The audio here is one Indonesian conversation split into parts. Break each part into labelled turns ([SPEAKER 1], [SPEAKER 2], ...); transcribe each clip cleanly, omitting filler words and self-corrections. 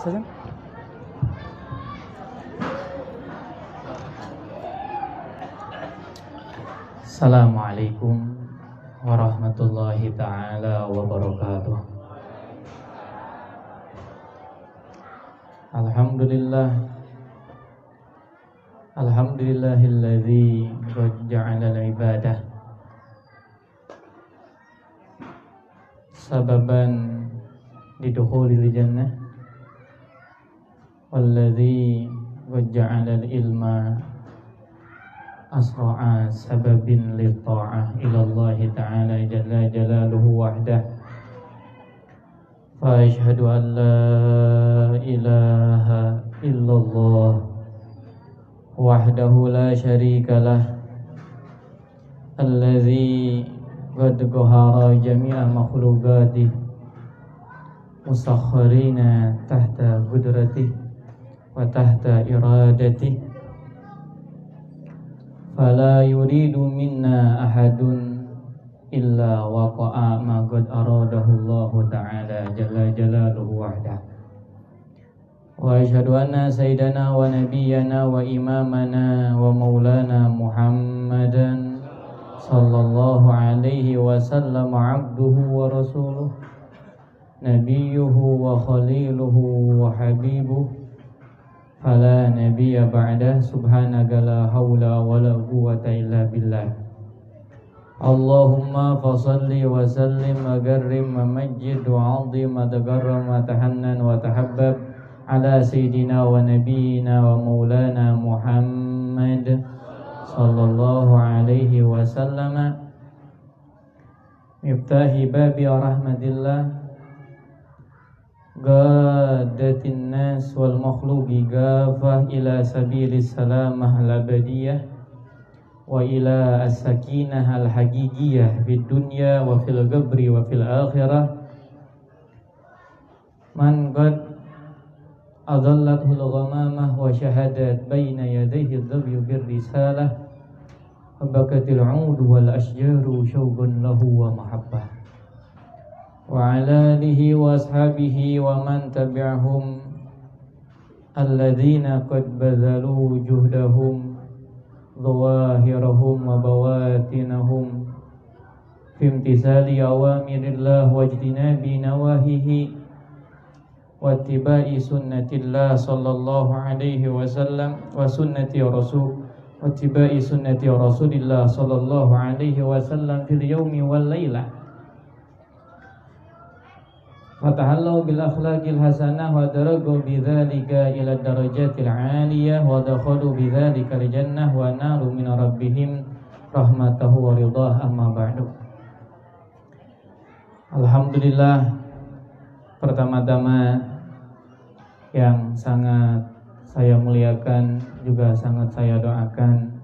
[SPEAKER 1] saja. Assalamualaikum warahmatullahi ta'ala wabarakatuh. Alhamdulillahilladzi qad ja'ala al-ibadah sababan lidukhulil jannah walladzi qad ja'ala al-ilma asra'a sababin li-ta'ah ila Allah ta'ala jalla jalaluhu wahdah. Fa asyhadu an la ilaha illallah wahdahu la syarikalah alladzi qad qahara jami'a makhluqatih musakharina tahta qudratih wa tahta iradatih. Fala yuridu minna ahadun illa waqa'a ma qad aradahu Allah ta'ala jalla jalaluhu wahdah. Wa asyhadu anna sayyidana wa nabiyyana wa imamana wa maulana Muhammadan sallallahu alaihi wasallam abduhu wa rasuluh nabiyuhu wa khaliluhu wa habibuh fala nabiyya ba'dah subhanaka la hawla wa la quwwata illa billah. Allahumma fasalli wa sallim wa garrim wa majjid wa 'azim wa takarram wa tahannan wa tahabbab ala sayyidina wa nabiyyina wa maulana Muhammad sallallahu alaihi wasallam miftahi babi rahmatillah gadatin nas wal makhluqi gafah ila sabilis salamah al-abadiyah wa ila as-sakinah al-haqiqiyah fid dunya wa fil qabri wa fil akhirah. Man qad adallathu al-ghamamah wa syahadat baina yadayhi ad-dabyu bir-risalah wa bakatil 'ud wal ashjaru syauqan lahu wa mahabbah. Wa ala alihi wa ashabihi wa man tabi'ahum alladzina qad bazalu juhdahum dhawahirahum wa bawatinahum fi imtisali awamirillah wa ijtinabi nawahihi wa ittiba'i sunnatillah sallallahu alaihi wasallam wa sunnati rasul wa ittiba'i sunnati rasulillah sallallahu alaihi wasallam fil yaumi wal laila. Fatahallau bil akhlaqil hasanah wa daragu bidzalika ila darajatil 'aliyah wa dakhalu bidzalika al jannah wa naru min rabbihim rahmatahu wa ridha. Amma ba'du. Alhamdulillah, pertama-tama yang sangat saya muliakan juga sangat saya doakan,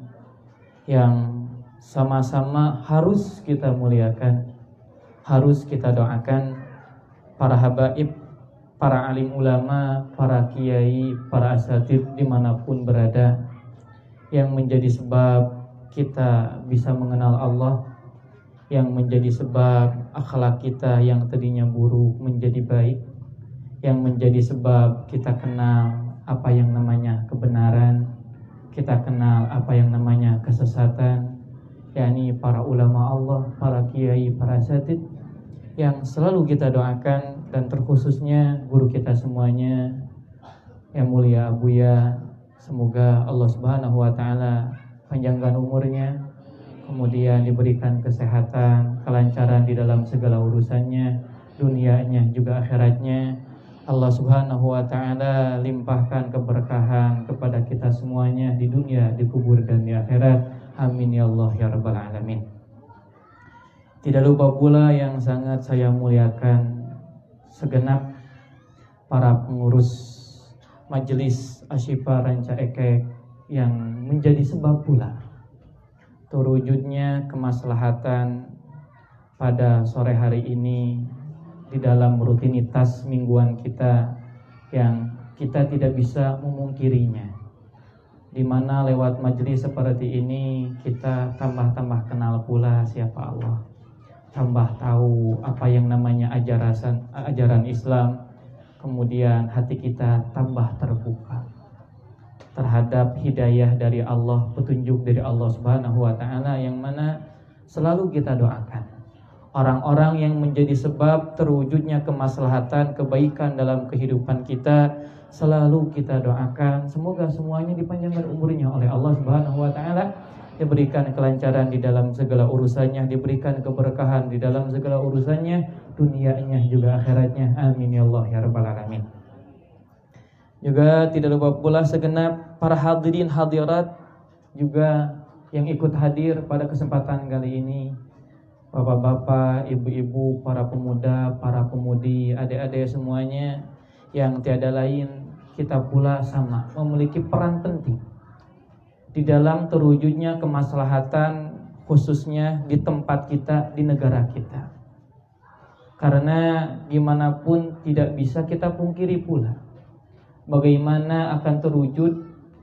[SPEAKER 1] yang sama-sama harus kita muliakan, harus kita doakan para habaib, para alim ulama, para kiai, para asatid dimanapun berada, yang menjadi sebab kita bisa mengenal Allah, yang menjadi sebab akhlak kita yang tadinya buruk menjadi baik, yang menjadi sebab kita kenal apa yang namanya kebenaran, kita kenal apa yang namanya kesesatan, yakni para ulama Allah, para kiai, para asatid yang selalu kita doakan, dan terkhususnya guru kita semuanya yang mulia Abuya. Semoga Allah Subhanahu wa taala panjangkan umurnya, kemudian diberikan kesehatan, kelancaran di dalam segala urusannya, dunianya juga akhiratnya. Allah Subhanahu wa taala limpahkan keberkahan kepada kita semuanya di dunia, di kubur dan di akhirat. Amin ya Allah ya rabbal alamin. Tidak lupa pula yang sangat saya muliakan segenap para pengurus Majelis Asyifa Ranca Ekek yang menjadi sebab pula terwujudnya kemaslahatan pada sore hari ini di dalam rutinitas mingguan kita yang kita tidak bisa memungkirinya, di mana lewat majelis seperti ini kita tambah-tambah kenal pula siapa Allah, tambah tahu apa yang namanya ajaran Islam, kemudian hati kita tambah terbuka terhadap hidayah dari Allah, petunjuk dari Allah Subhanahu wa taala yang mana selalu kita doakan. Orang-orang yang menjadi sebab terwujudnya kemaslahatan, kebaikan dalam kehidupan kita selalu kita doakan semoga semuanya dipanjangkan umurnya oleh Allah Subhanahu wa taala, diberikan kelancaran di dalam segala urusannya, diberikan keberkahan di dalam segala urusannya, dunianya juga akhiratnya. Amin ya Allah ya rabbal alamin. Juga tidak lupa pula segenap para hadirin hadirat juga yang ikut hadir pada kesempatan kali ini, bapak-bapak, ibu-ibu, para pemuda, para pemudi, adik-adik semuanya, yang tiada lain kita pula sama memiliki peran penting di dalam terwujudnya kemaslahatan, khususnya di tempat kita, di negara kita. Karena gimana pun tidak bisa kita pungkiri pula bagaimana akan terwujud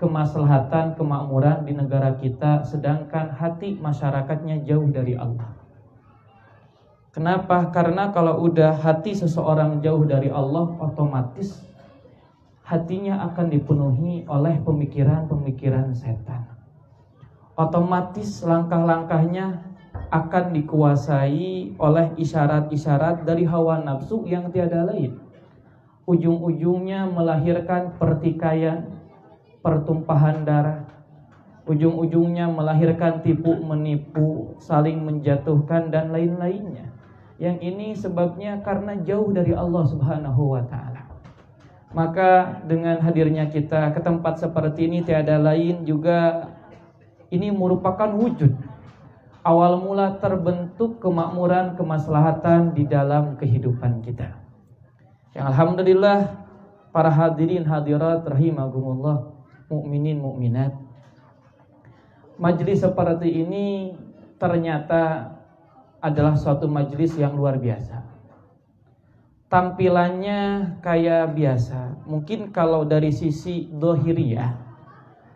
[SPEAKER 1] kemaslahatan, kemakmuran di negara kita sedangkan hati masyarakatnya jauh dari Allah. Kenapa? Karena kalau udah hati seseorang jauh dari Allah, otomatis hatinya akan dipenuhi oleh pemikiran-pemikiran setan. Otomatis langkah-langkahnya akan dikuasai oleh isyarat-isyarat dari hawa nafsu yang tiada lain. Ujung-ujungnya melahirkan pertikaian, pertumpahan darah. Ujung-ujungnya melahirkan tipu menipu, saling menjatuhkan dan lain-lainnya. Yang ini sebabnya karena jauh dari Allah Subhanahu wa taala. Maka dengan hadirnya kita ke tempat seperti ini tiada lain juga ini merupakan wujud awal mula terbentuk kemakmuran, kemaslahatan di dalam kehidupan kita. Yang alhamdulillah para hadirin hadirat rahimakumullah, mukminin mukminat, majelis seperti ini ternyata adalah suatu majelis yang luar biasa. Tampilannya kayak biasa. Mungkin kalau dari sisi dohiriyah,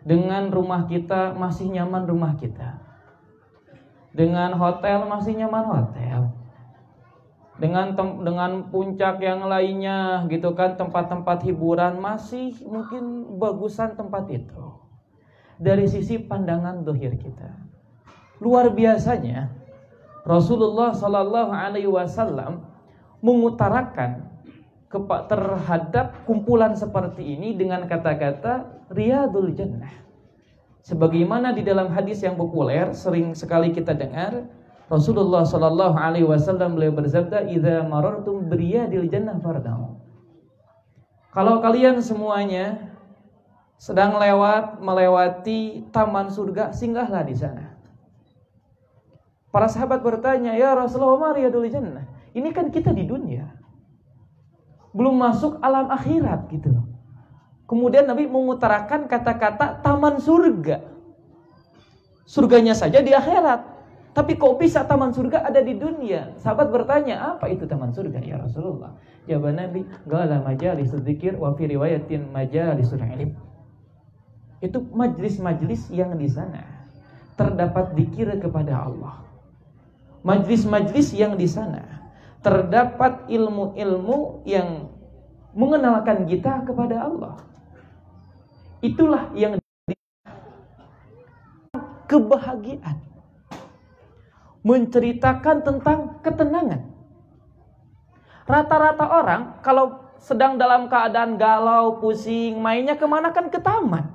[SPEAKER 1] dengan rumah kita masih nyaman rumah kita, dengan hotel masih nyaman hotel, dengan puncak yang lainnya gitu kan, tempat-tempat hiburan masih mungkin bagusan tempat itu. Dari sisi pandangan dohir kita, luar biasanya Rasulullah Sallallahu Alaihi Wasallam mengutarakan terhadap kumpulan seperti ini dengan kata-kata Riyadul Jannah. Sebagaimana di dalam hadis yang populer sering sekali kita dengar, Rasulullah Sallallahu Alaihi Wasallam beliau bersabda, "Idza marartum biriyadil jannah fardau." Kalau kalian semuanya sedang melewati taman surga, singgahlah di sana. Para sahabat bertanya, "Ya Rasulullah, ma riyadul jannah?" Ini kan kita di dunia, belum masuk alam akhirat gitu loh. Kemudian Nabi mengutarakan kata-kata taman surga. Surganya saja di akhirat, tapi kok bisa taman surga ada di dunia? Sahabat bertanya, apa itu taman surga ya Rasulullah? Jawaban Nabi, "Ghala majalisul dzikir wa fi riwayatin majalisul ilm." Itu majlis-majlis yang di sana terdapat zikir kepada Allah. Majlis-majlis yang di sana terdapat ilmu-ilmu yang mengenalkan kita kepada Allah. Itulah yang kebahagiaan, menceritakan tentang ketenangan. Rata-rata orang kalau sedang dalam keadaan galau, pusing, mainnya kemana kan? Ke taman.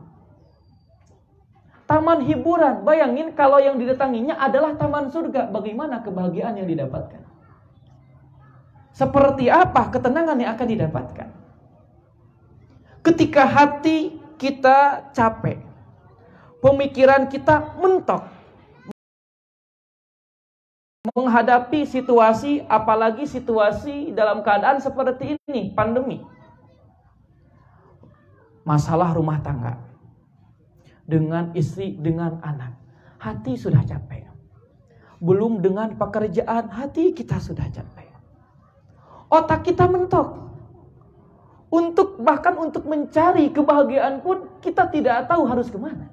[SPEAKER 1] Taman hiburan. Bayangin kalau yang didatanginya adalah taman surga, bagaimana kebahagiaan yang didapatkan? Seperti apa ketenangan yang akan didapatkan? Ketika hati kita capek, pemikiran kita mentok menghadapi situasi, apalagi situasi dalam keadaan seperti ini, pandemi. Masalah rumah tangga, dengan istri, dengan anak, hati sudah capek. Belum dengan pekerjaan, hati kita sudah capek. Otak kita mentok. Bahkan untuk mencari kebahagiaan pun kita tidak tahu harus kemana.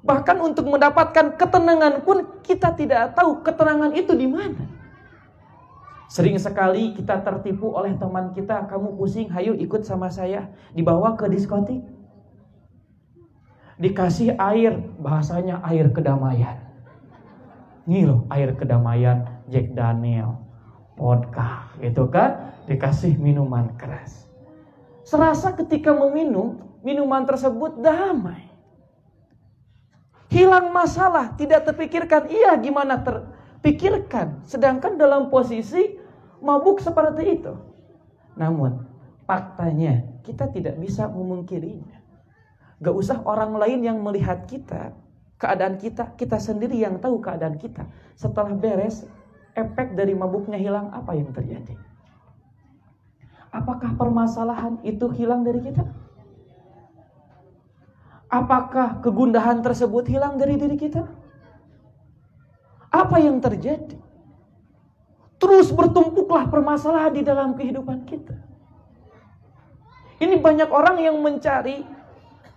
[SPEAKER 1] Bahkan untuk mendapatkan ketenangan pun kita tidak tahu ketenangan itu di mana.
[SPEAKER 2] Sering sekali kita tertipu oleh teman kita, kamu pusing, hayo ikut sama saya, dibawa ke diskotik. Dikasih air, bahasanya air kedamaian. Nih loh, air kedamaian, Jack Daniel, vodka, gitu kan, dikasih minuman keras. Serasa ketika meminum minuman tersebut damai, hilang masalah, tidak terpikirkan. Iya, gimana terpikirkan, sedangkan dalam posisi mabuk seperti itu. Namun faktanya kita tidak bisa memungkirinya. Gak usah orang lain yang melihat kita, keadaan kita sendiri yang tahu keadaan kita. Setelah beres, efek dari mabuknya hilang, apa yang terjadi? Apakah permasalahan itu hilang dari kita? Apakah kegundahan tersebut hilang dari diri kita? Apa yang terjadi? Terus bertumpuklah permasalahan di dalam kehidupan kita. Ini banyak orang yang mencari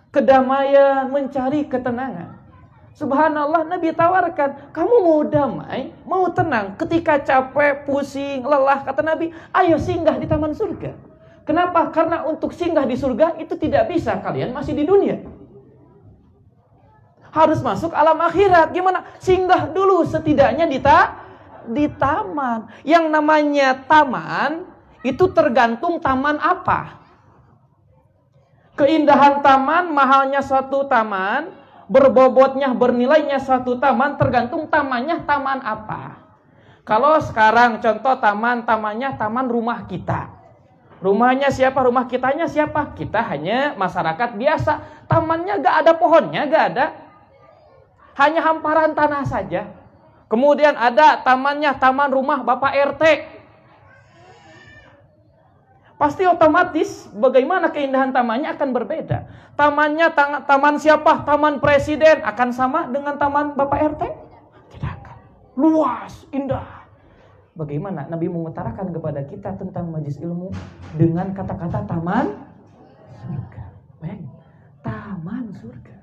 [SPEAKER 2] kedamaian, mencari ketenangan. Subhanallah, Nabi tawarkan, kamu mau damai, mau tenang, ketika capek, pusing, lelah, kata Nabi, ayo singgah di taman surga. Kenapa? Karena untuk singgah di surga itu tidak bisa, kalian masih di dunia. Harus masuk alam akhirat. Gimana? Singgah dulu setidaknya di taman. Yang namanya taman itu tergantung taman apa. Keindahan taman, mahalnya suatu taman, berbobotnya, bernilainya suatu taman, tergantung tamannya taman apa. Kalau sekarang contoh tamannya taman rumah kita. Rumahnya siapa? Rumah kitanya siapa? Kita hanya masyarakat biasa. Tamannya gak ada pohonnya, gak ada. Hanya hamparan tanah saja. Kemudian ada tamannya taman rumah Bapak RT. Pasti otomatis bagaimana keindahan tamannya akan berbeda. Tamannya taman siapa? Taman presiden akan sama dengan taman Bapak RT? Tidak akan. Luas, indah. Bagaimana Nabi mengutarakan kepada kita tentang majelis ilmu dengan kata-kata taman surga. Bayangin, taman surga.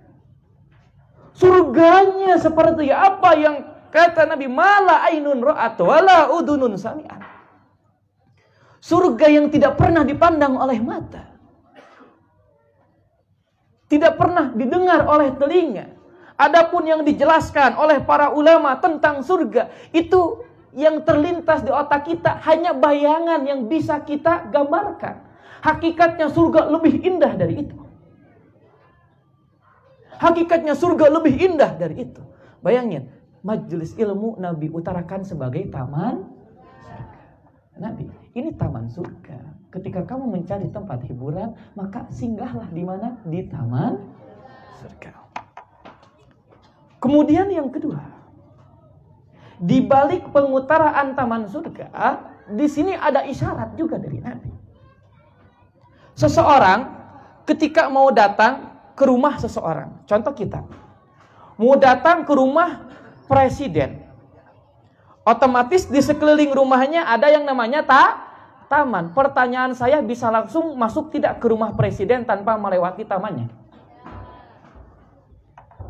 [SPEAKER 2] Surganya seperti apa yang kata Nabi, mala ainun ra'at wala udunun sami'at. Surga yang tidak pernah dipandang oleh mata, tidak pernah didengar oleh telinga. Adapun yang dijelaskan oleh para ulama tentang surga, itu yang terlintas di otak kita hanya bayangan yang bisa kita gambarkan. Hakikatnya surga lebih indah dari itu. Hakikatnya surga lebih indah dari itu. Bayangin, majelis ilmu Nabi utarakan sebagai taman surga. Nabi, ini taman surga. Ketika kamu mencari tempat hiburan, maka singgahlah di mana? Di taman surga. Kemudian yang kedua, di balik pengutaraan taman surga, di sini ada isyarat juga dari Nabi. Seseorang ketika mau datang ke rumah seseorang, contoh kita mau datang ke rumah presiden, otomatis di sekeliling rumahnya ada yang namanya taman. Pertanyaan saya, bisa langsung masuk tidak ke rumah presiden tanpa melewati tamannya?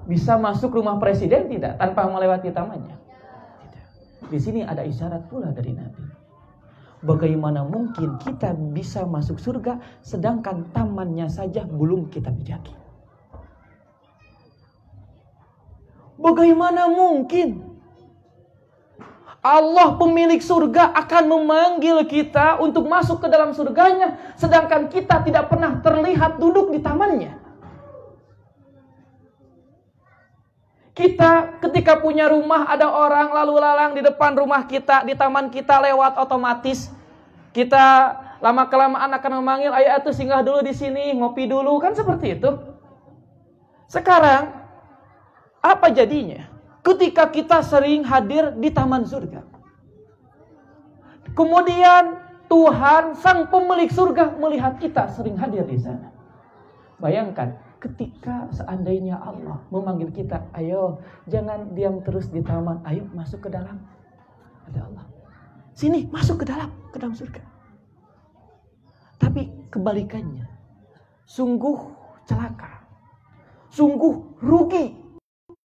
[SPEAKER 2] Bisa masuk rumah presiden tidak tanpa melewati tamannya? Tidak. Di sini ada isyarat pula dari Nabi. Bagaimana mungkin kita bisa masuk surga sedangkan tamannya saja belum kita pijaki? Bagaimana mungkin Allah pemilik surga akan memanggil kita untuk masuk ke dalam surganya, sedangkan kita tidak pernah terlihat duduk di tamannya? Kita ketika punya rumah, ada orang lalu lalang di depan rumah kita, di taman kita lewat, otomatis kita lama kelamaan akan memanggil, ayo atuh singgah dulu di sini, ngopi dulu, kan seperti itu. Sekarang apa jadinya ketika kita sering hadir di taman surga? Kemudian Tuhan sang pemilik surga melihat kita sering hadir di sana. Bayangkan ketika seandainya Allah memanggil kita, ayo jangan diam terus di taman, ayo masuk ke dalam. Ada Allah, sini masuk ke dalam surga. Tapi kebalikannya, sungguh celaka, sungguh rugi